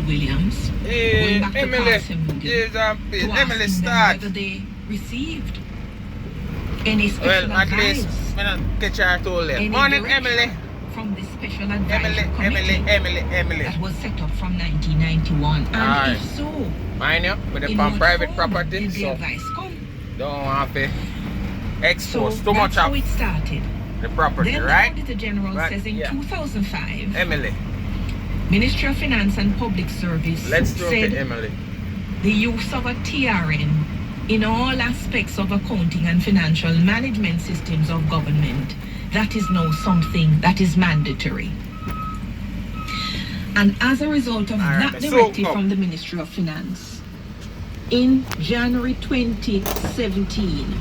Williams, going back to Carson Mugen, to ask them whether they received any special advice. Catch her too late. Morning, Emily. From the special advisory committee that was set up from 1991. And if so, mind you, with the private property, did the advice come? Don't have to expose too much of it started. The property, then right? The Auditor General says in 2005, Emily, Ministry of Finance and Public Service said Emily, the use of a TRN in all aspects of accounting and financial management systems of government, that is now something that is mandatory. And as a result of that directive from the Ministry of Finance, in January 2017,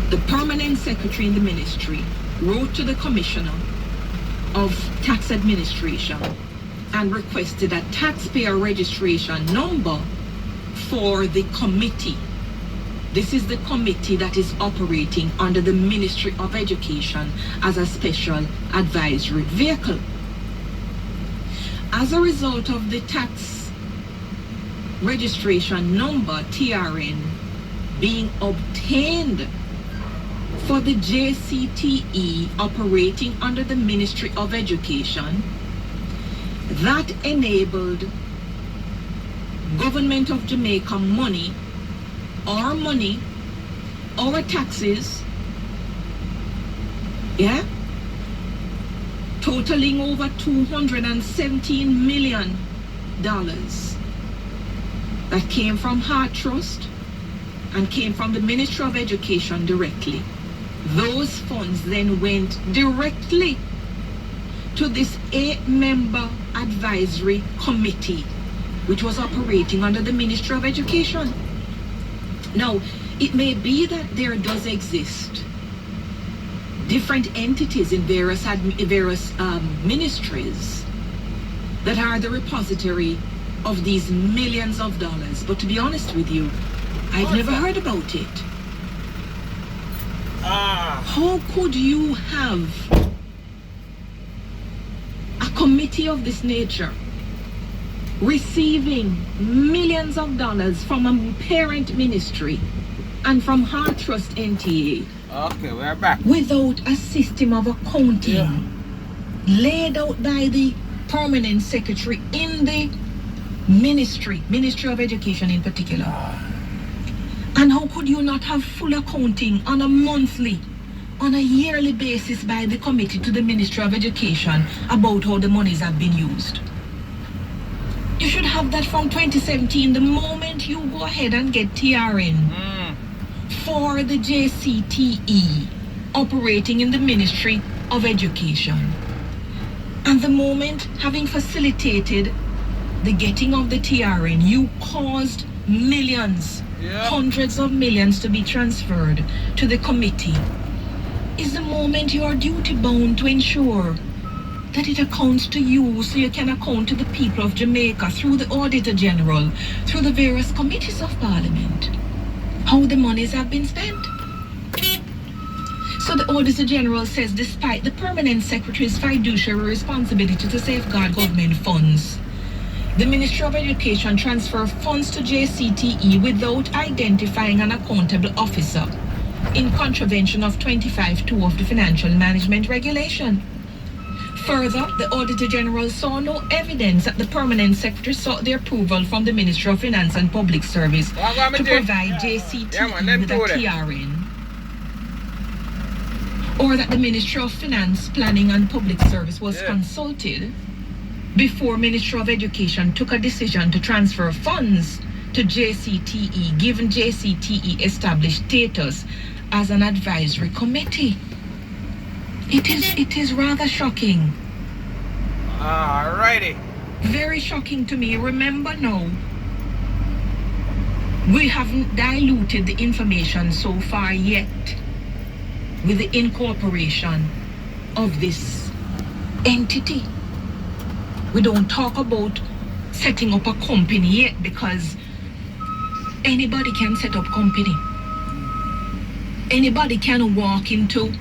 the permanent secretary in the ministry wrote to the Commissioner of Tax Administration and requested a taxpayer registration number for the committee. This is the committee that is operating under the Ministry of Education as a special advisory vehicle. As a result of the tax registration number, TRN, being obtained for the JCTE operating under the Ministry of Education, that enabled Government of Jamaica money, our taxes, totaling over $217 million that came from Heart Trust and came from the Ministry of Education directly. Those funds then went directly to this 8-member advisory committee, which was operating under the Ministry of Education. Now, it may be that there does exist different entities in various ministries that are the repository of these millions of dollars. But to be honest with you, I've never heard about it. How could you have a committee of this nature receiving millions of dollars from a parent ministry and from Heart Trust NTA? Okay, we're back. Without a system of accounting laid out by the permanent secretary in the Ministry of Education in particular. And how could you not have full accounting on a monthly, on a yearly basis by the committee to the Ministry of Education about how the monies have been used? You should have that from 2017, the moment you go ahead and get TRN for the JCTE operating in the Ministry of Education. And the moment, having facilitated the getting of the TRN, you caused millions, hundreds of millions to be transferred to the committee, is the moment you are duty bound to ensure that it accounts to you so you can account to the people of Jamaica through the Auditor General, through the various committees of Parliament, how the monies have been spent. So the Auditor General says despite the Permanent Secretary's fiduciary responsibility to safeguard government funds, the Ministry of Education transferred funds to JCTE without identifying an accountable officer in contravention of 25(2) of the Financial Management Regulation. Further, the Auditor General saw no evidence that the Permanent Secretary sought the approval from the Ministry of Finance and Public Service to provide JCTE with a TRN, or that the Ministry of Finance, Planning and Public Service was consulted before Ministry of Education took a decision to transfer funds to JCTE, given JCTE established status as an advisory committee. It is rather shocking. Alrighty. Very shocking to me. Remember now, we haven't diluted the information so far yet with the incorporation of this entity. We don't talk about setting up a company yet, because anybody can set up company. Anybody can walk into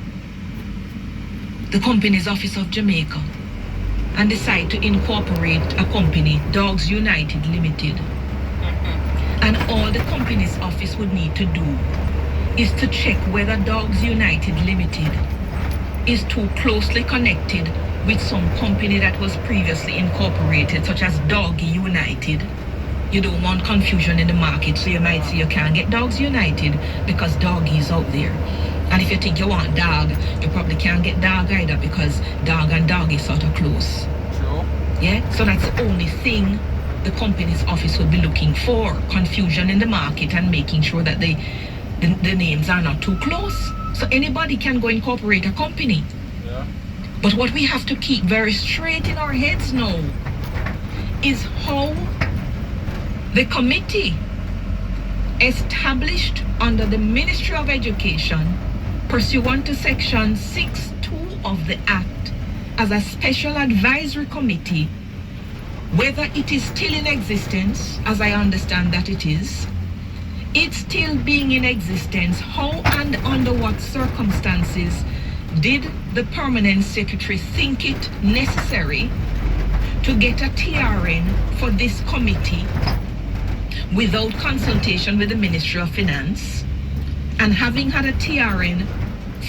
the Companies Office of Jamaica and decide to incorporate a company, Dogs United Limited. And all the company's office would need to do is to check whether Dogs United Limited is too closely connected with some company that was previously incorporated, such as Doggy United. You don't want confusion in the market, so you might say you can't get Dogs United because Doggy is out there. And if you think you want dog, you probably can't get dog either because dog and dog is sort of close. True. Yeah? So that's the only thing the company's office would be looking for. Confusion in the market and making sure that the names are not too close. So anybody can go incorporate a company. Yeah. But what we have to keep very straight in our heads now is how the committee established under the Ministry of Education pursuant to Section 6.2 of the Act as a special advisory committee, whether it is still in existence, as I understand that it is, it's still being in existence, how and under what circumstances did the permanent secretary think it necessary to get a TRN for this committee without consultation with the Ministry of Finance, and having had a TRN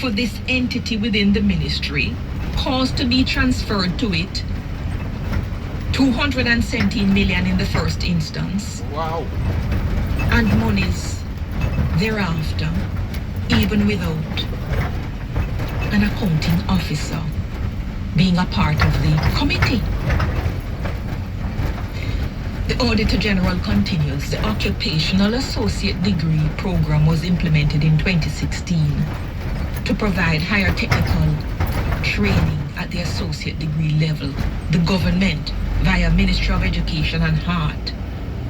for this entity within the ministry, caused to be transferred to it 217 million in the first instance. Wow. And monies thereafter, even without an accounting officer being a part of the committee. The Auditor General continues, the Occupational Associate Degree Program was implemented in 2016 to provide higher technical training at the associate degree level. The government, via Ministry of Education and HEART,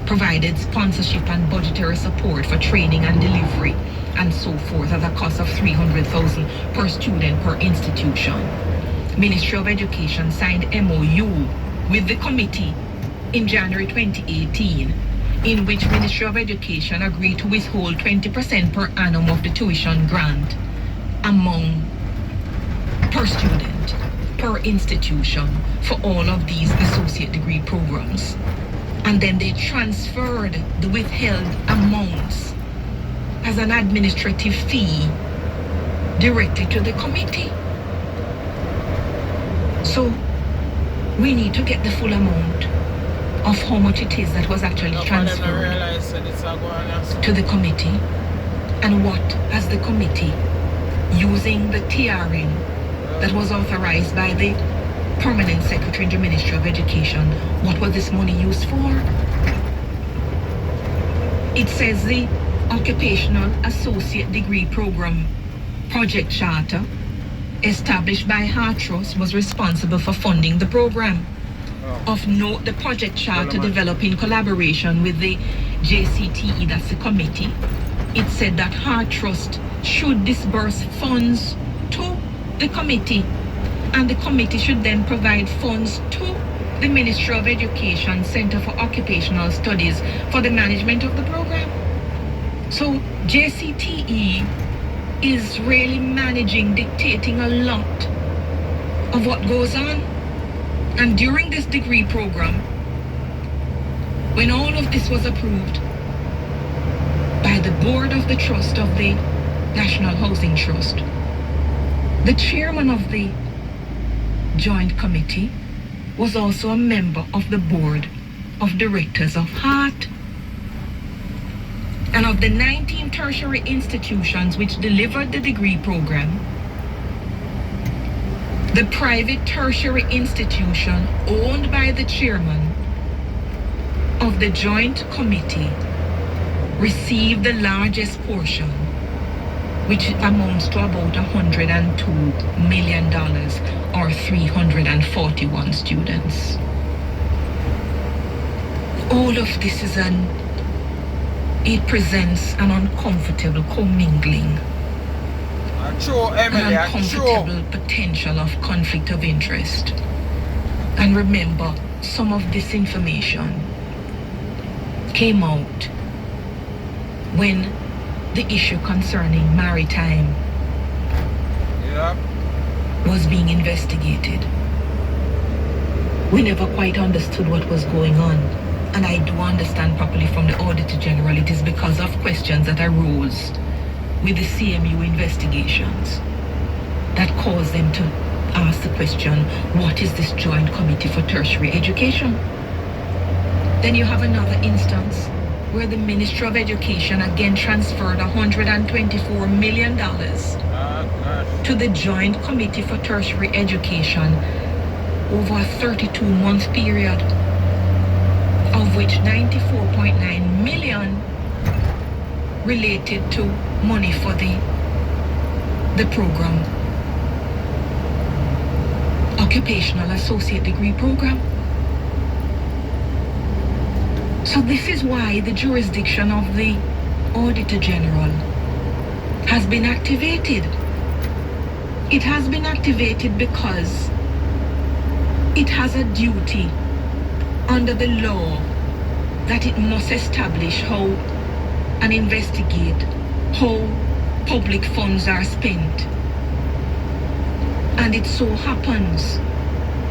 provided sponsorship and budgetary support for training and delivery and so forth at a cost of 300,000 per student per institution. Ministry of Education signed MOU with the committee in January 2018, in which Ministry of Education agreed to withhold 20% per annum of the tuition grant among per student, per institution for all of these associate degree programs. And then they transferred the withheld amounts as an administrative fee directly to the committee. So we need to get the full amount of how much it is that was actually transferred to the committee, and what has the committee, using the TRN that was authorized by the permanent secretary in the Ministry of Education, what was this money used for? It says the Occupational Associate Degree Program Project Charter established by HEART Trust was responsible for funding the program. Of note, the project charter developed in collaboration with the JCTE, that's the committee. It said that HEART Trust should disburse funds to the committee, and the committee should then provide funds to the Ministry of Education Center for Occupational Studies for the management of the program. So JCTE is really managing, dictating a lot of what goes on. And during this degree program, when all of this was approved by the board of the trust of the National Housing Trust, the chairman of the joint committee was also a member of the board of directors of HEART. And of the 19 tertiary institutions which delivered the degree program, the private tertiary institution owned by the chairman of the joint committee received the largest portion, which amounts to about $102 million, or 341 students. All of this it presents an uncomfortable commingling, an uncomfortable potential of conflict of interest. And remember, some of this information came out when the issue concerning maritime was being investigated. we never quite understood what was going on. And I do understand properly from the Auditor General, it is because of questions that arose with the CMU investigations that caused them to ask the question, what is this Joint Committee for Tertiary Education? Then you have another instance where the Ministry of Education again transferred $124 million to the Joint Committee for Tertiary Education over a 32-month period, of which 94.9 million related to money for the program, Occupational Associate Degree Program. So this is why the jurisdiction of the Auditor General has been activated. It has been activated because it has a duty under the law that it must establish how and investigate how public funds are spent. And it so happens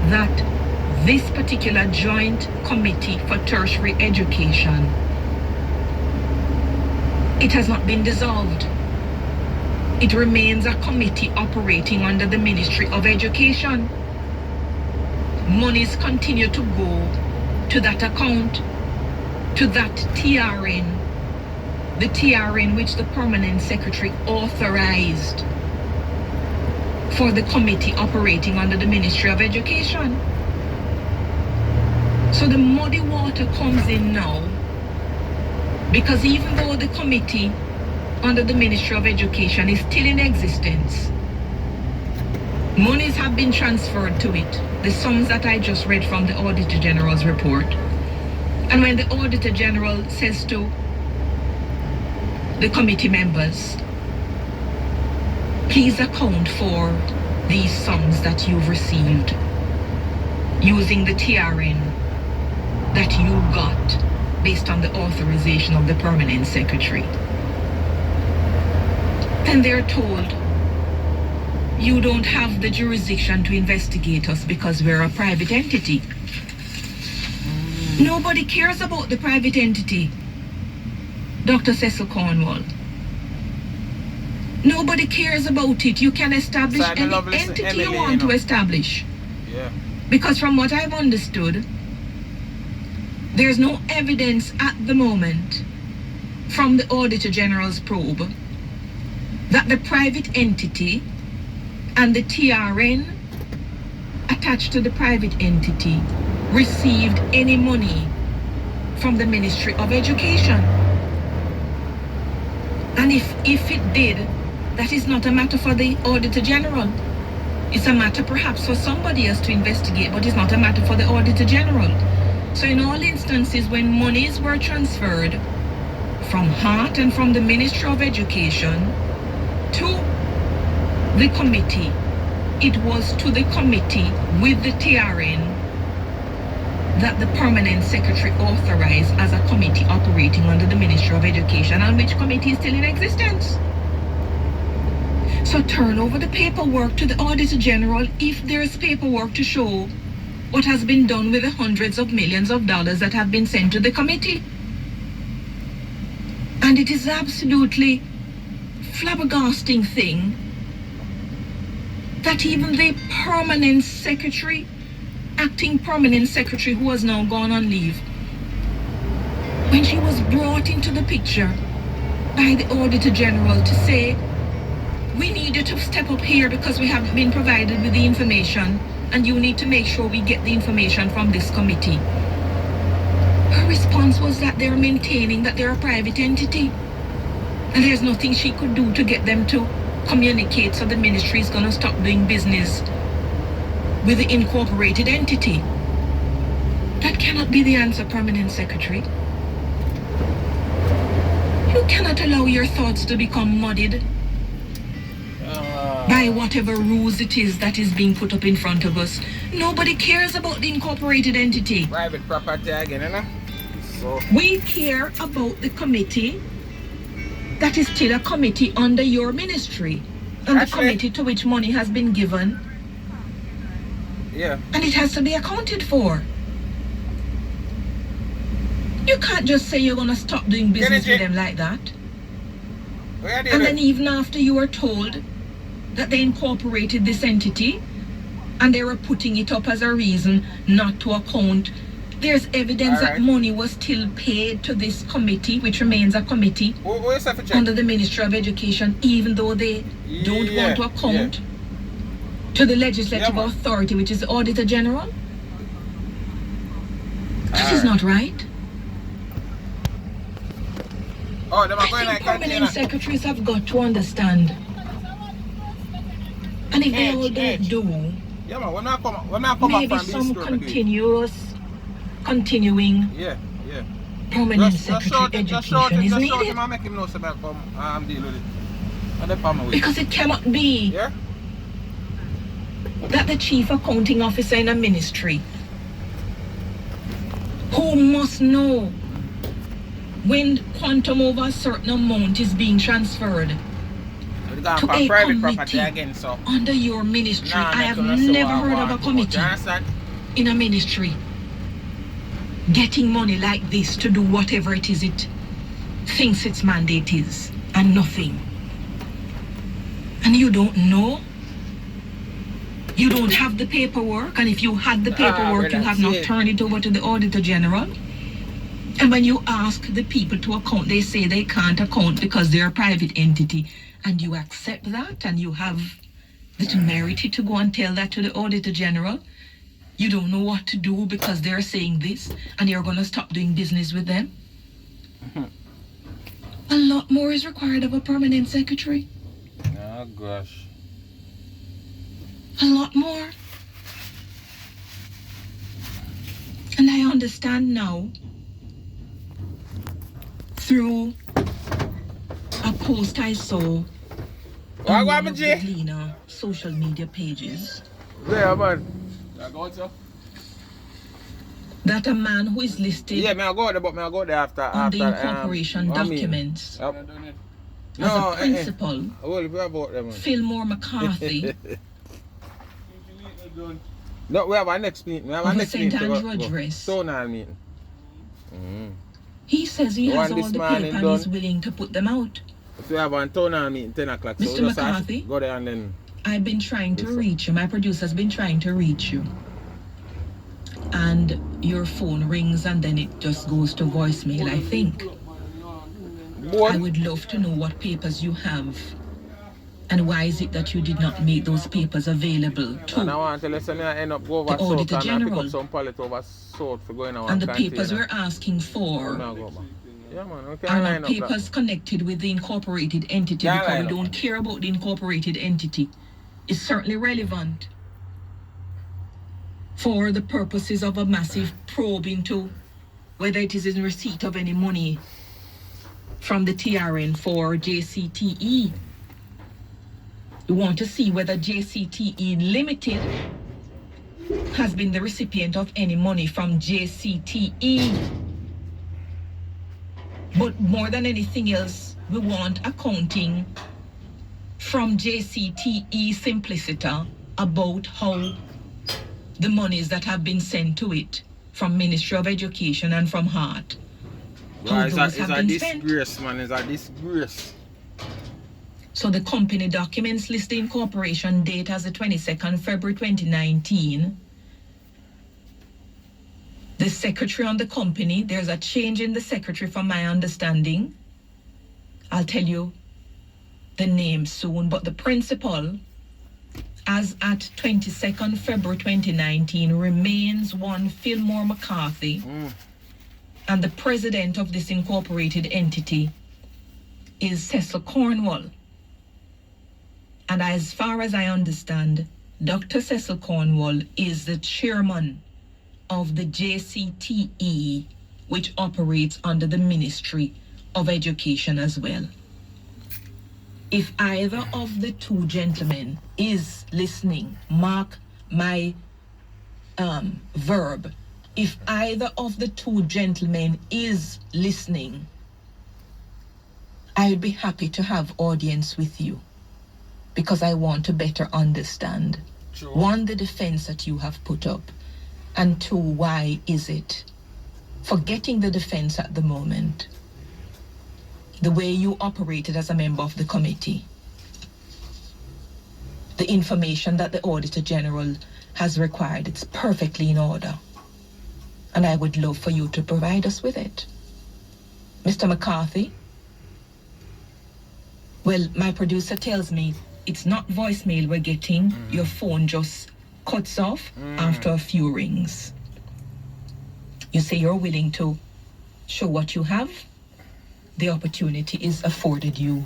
that this particular Joint Committee for Tertiary Education, it has not been dissolved. It remains a committee operating under the Ministry of Education. Monies continue to go to that account, to that TRN, the TRN which the Permanent Secretary authorized for the committee operating under the Ministry of Education. So the muddy water comes in now, because even though the committee under the Ministry of Education is still in existence, monies have been transferred to it, the sums that I just read from the Auditor General's report. And when the Auditor General says to the committee members, please account for these sums that you've received using the TRN that you got based on the authorization of the Permanent Secretary, then they're told, you don't have the jurisdiction to investigate us because we're a private entity. Nobody cares about the private entity, Dr. Cecil Cornwall. Nobody cares about it. You can establish any entity you want to establish. Yeah. Because from what I've understood, there's no evidence at the moment from the Auditor General's probe that the private entity and the TRN attached to the private entity received any money from the Ministry of Education. And if it did, that is not a matter for the Auditor General. It's a matter perhaps for somebody else to investigate, but it's not a matter for the Auditor General. So in all instances when monies were transferred from HART and from the Ministry of Education to the committee, it was to the committee with the TRN that the Permanent Secretary authorized as a committee operating under the Ministry of Education, and which committee is still in existence. So turn over the paperwork to the Auditor General if there is paperwork to show what has been done with the hundreds of millions of dollars that have been sent to the committee. And it is absolutely flabbergasting thing that even the Permanent Secretary, acting Permanent Secretary, who has now gone on leave, when she was brought into the picture by the Auditor General to say, we need you to step up here because we haven't been provided with the information and you need to make sure we get the information from this committee. Her response was that they're maintaining that they're a private entity and there's nothing she could do to get them to communicate, so the ministry is going to stop doing business with the incorporated entity. That cannot be the answer, Permanent Secretary. You cannot allow your thoughts to become muddied by whatever rules it is that is being put up in front of us. Nobody cares about the incorporated entity. Private property again, you know? So we care about the committee that is still a committee under your ministry, and the committee to which money has been given Yeah. And it has to be accounted for. You can't just say you're going to stop doing business with them like that. And then even after you were told that they incorporated this entity and they were putting it up as a reason not to account, there's evidence that money was still paid to this committee, which remains a committee under the Ministry of Education, even though they don't want to account to the legislative authority, which is the Auditor General. That is not right. I think permanent secretaries have got to understand. And if they all don't do, maybe some continuing permanent secretary education is needed. Because it cannot be that the chief accounting officer in a ministry, who must know when quantum over a certain amount is being transferred to a committee again, under your ministry. I have never heard of a committee in a ministry getting money like this to do whatever it is it thinks its mandate is, and nothing. And you don't know. You don't have the paperwork, and if you had the paperwork, you have not turned it over to the Auditor General. And when you ask the people to account, they say they can't account because they're a private entity. And you accept that, and you have the temerity to go and tell that to the Auditor General. You don't know what to do because they're saying this, and you're going to stop doing business with them. A lot more is required of a permanent secretary. Oh, gosh. A lot more. And I understand now, through a post I saw on one of the Gleaner social media pages, that a man who is listed I go there after on the incorporation documents as a principal, Fillmore McCarthy, no, we have our next meeting. We have our next meeting. St. Andrew address. Meeting. He says he has all the paper and he's willing to put them out. So we have a town meeting 10 o'clock. Mr. So McCarthy, go there and then. I've been trying to reach you. My producer's been trying to reach you. And your phone rings and then it just goes to voicemail, I think. I would love to know what papers you have. And why is it that you did not make those papers available to and I want to listen end up go over the Auditor General? Pick up some pallet over salt for going on and the papers we're asking for are not papers connected with the incorporated entity, because we don't care about the incorporated entity. It's certainly relevant for the purposes of a massive probe into whether it is in receipt of any money from the TRN for JCTE. We want to see whether JCTE Limited has been the recipient of any money from JCTE. But more than anything else, we want accounting from JCTE Simpliciter about how the monies that have been sent to it from Ministry of Education and from HEART, how those have been spent. Disgrace, man. It's a disgrace. So the company documents list the incorporation date as the 22nd February 2019. The secretary on the company, there's a change in the secretary from my understanding. I'll tell you the name soon, but the principal, as at 22nd February 2019, remains one Fillmore McCarthy, and the president of this incorporated entity is Cecil Cornwall. And as far as I understand, Dr. Cecil Cornwall is the chairman of the JCTE, which operates under the Ministry of Education as well. If either of the two gentlemen is listening, mark my verb, if either of the two gentlemen is listening, I would be happy to have audience with you, because I want to better understand True. One, the defense that you have put up. And two, why is it? Forgetting the defense at the moment, the way you operated as a member of the committee, the information that the Auditor General has required, it's perfectly in order. And I would love for you to provide us with it. Mr. McCarthy? Well, my producer tells me it's not voicemail we're getting. Your phone just cuts off after a few rings. You say you're willing to show what you have. The opportunity is afforded you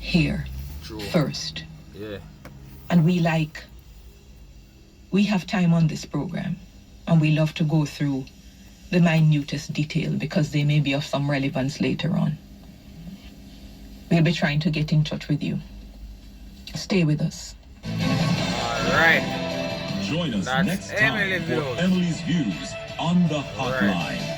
here. True. First. Yeah. And we have time on this program, and we love to go through the minutest detail because they may be of some relevance later on. We'll be trying to get in touch with you. Stay with us. All right. Join us That's next Emily time for Views. Emily's Views on the Hotline. Right.